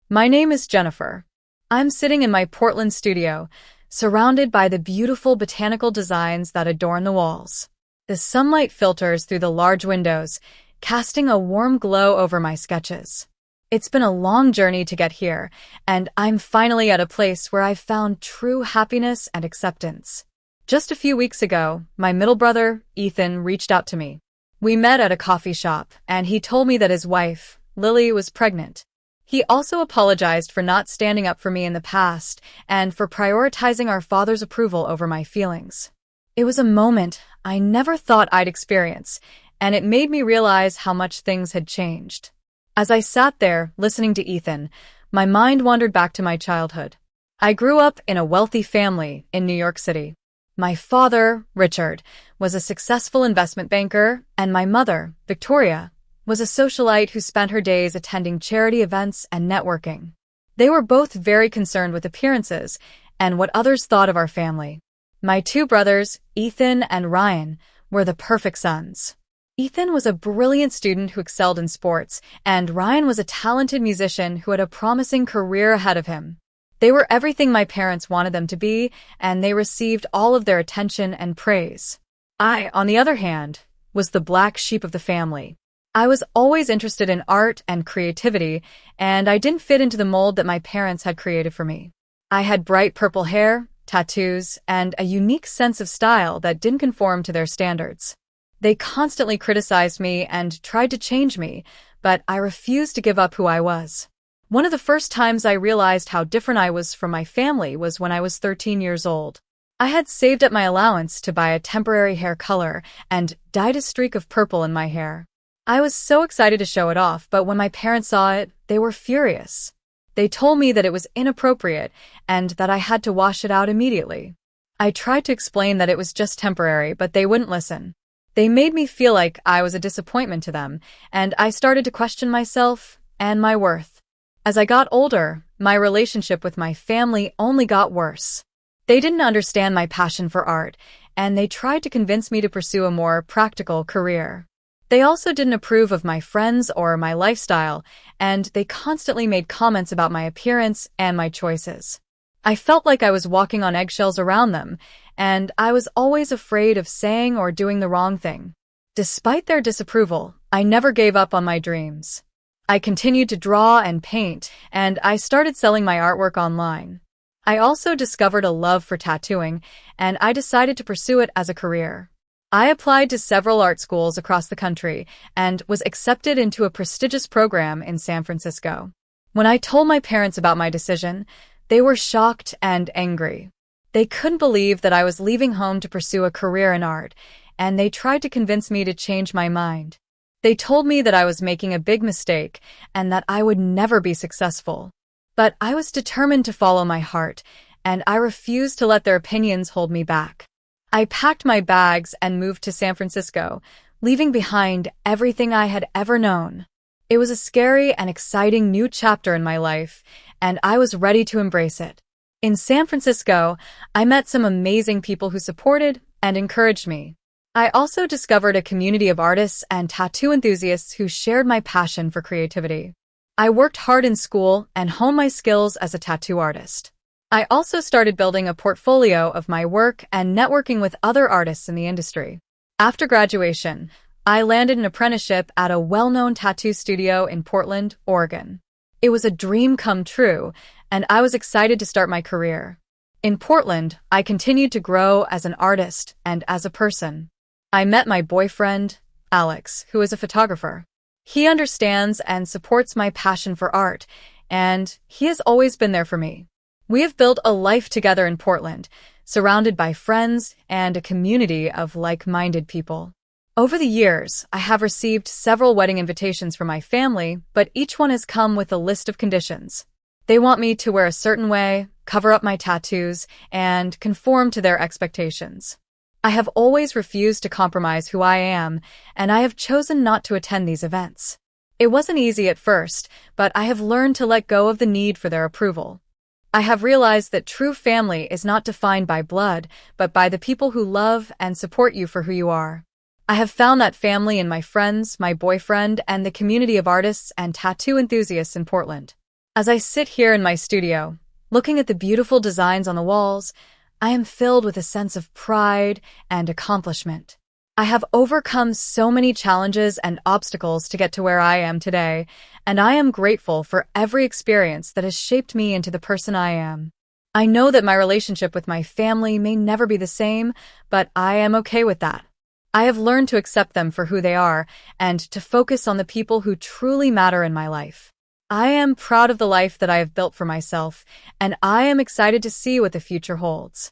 My name is Jennifer. I'm sitting in my Portland studio, surrounded by the beautiful botanical designs that adorn the walls. The sunlight filters through the large windows, casting a warm glow over my sketches. It's been a long journey to get here, and I'm finally at a place where I've found true happiness and acceptance. Just a few weeks ago, my middle brother, Ethan, reached out to me. We met at a coffee shop, and he told me that his wife, Lily, was pregnant. He also apologized for not standing up for me in the past and for prioritizing our father's approval over my feelings. It was a moment I never thought I'd experience, and it made me realize how much things had changed. As I sat there, listening to Ethan, my mind wandered back to my childhood. I grew up in a wealthy family in New York City. My father, Richard, was a successful investment banker, and my mother, Victoria, was a socialite who spent her days attending charity events and networking. They were both very concerned with appearances and what others thought of our family. My two brothers, Ethan and Ryan, were the perfect sons. Ethan was a brilliant student who excelled in sports, and Ryan was a talented musician who had a promising career ahead of him. They were everything my parents wanted them to be, and they received all of their attention and praise. I, on the other hand, was the black sheep of the family. I was always interested in art and creativity, and I didn't fit into the mold that my parents had created for me. I had bright purple hair, tattoos, and a unique sense of style that didn't conform to their standards. They constantly criticized me and tried to change me, but I refused to give up who I was. One of the first times I realized how different I was from my family was when I was 13 years old. I had saved up my allowance to buy a temporary hair color and dyed a streak of purple in my hair. I was so excited to show it off, but when my parents saw it, they were furious. They told me that it was inappropriate and that I had to wash it out immediately. I tried to explain that it was just temporary, but they wouldn't listen. They made me feel like I was a disappointment to them, and I started to question myself and my worth. As I got older, my relationship with my family only got worse. They didn't understand my passion for art, and they tried to convince me to pursue a more practical career. They also didn't approve of my friends or my lifestyle, and they constantly made comments about my appearance and my choices. I felt like I was walking on eggshells around them, and I was always afraid of saying or doing the wrong thing. Despite their disapproval, I never gave up on my dreams. I continued to draw and paint, and I started selling my artwork online. I also discovered a love for tattooing, and I decided to pursue it as a career. I applied to several art schools across the country and was accepted into a prestigious program in San Francisco. When I told my parents about my decision, they were shocked and angry. They couldn't believe that I was leaving home to pursue a career in art, and they tried to convince me to change my mind. They told me that I was making a big mistake and that I would never be successful. But I was determined to follow my heart, and I refused to let their opinions hold me back. I packed my bags and moved to San Francisco, leaving behind everything I had ever known. It was a scary and exciting new chapter in my life, and I was ready to embrace it. In San Francisco, I met some amazing people who supported and encouraged me. I also discovered a community of artists and tattoo enthusiasts who shared my passion for creativity. I worked hard in school and honed my skills as a tattoo artist. I also started building a portfolio of my work and networking with other artists in the industry. After graduation, I landed an apprenticeship at a well-known tattoo studio in Portland, Oregon. It was a dream come true, and I was excited to start my career. In Portland, I continued to grow as an artist and as a person. I met my boyfriend, Alex, who is a photographer. He understands and supports my passion for art, and he has always been there for me. We have built a life together in Portland, surrounded by friends and a community of like-minded people. Over the years, I have received several wedding invitations from my family, but each one has come with a list of conditions. They want me to wear a certain way, cover up my tattoos, and conform to their expectations. I have always refused to compromise who I am, and I have chosen not to attend these events. It wasn't easy at first, but I have learned to let go of the need for their approval. I have realized that true family is not defined by blood, but by the people who love and support you for who you are. I have found that family in my friends, my boyfriend, and the community of artists and tattoo enthusiasts in Portland. As I sit here in my studio, looking at the beautiful designs on the walls, I am filled with a sense of pride and accomplishment. I have overcome so many challenges and obstacles to get to where I am today, and I am grateful for every experience that has shaped me into the person I am. I know that my relationship with my family may never be the same, but I am okay with that. I have learned to accept them for who they are and to focus on the people who truly matter in my life. I am proud of the life that I have built for myself, and I am excited to see what the future holds.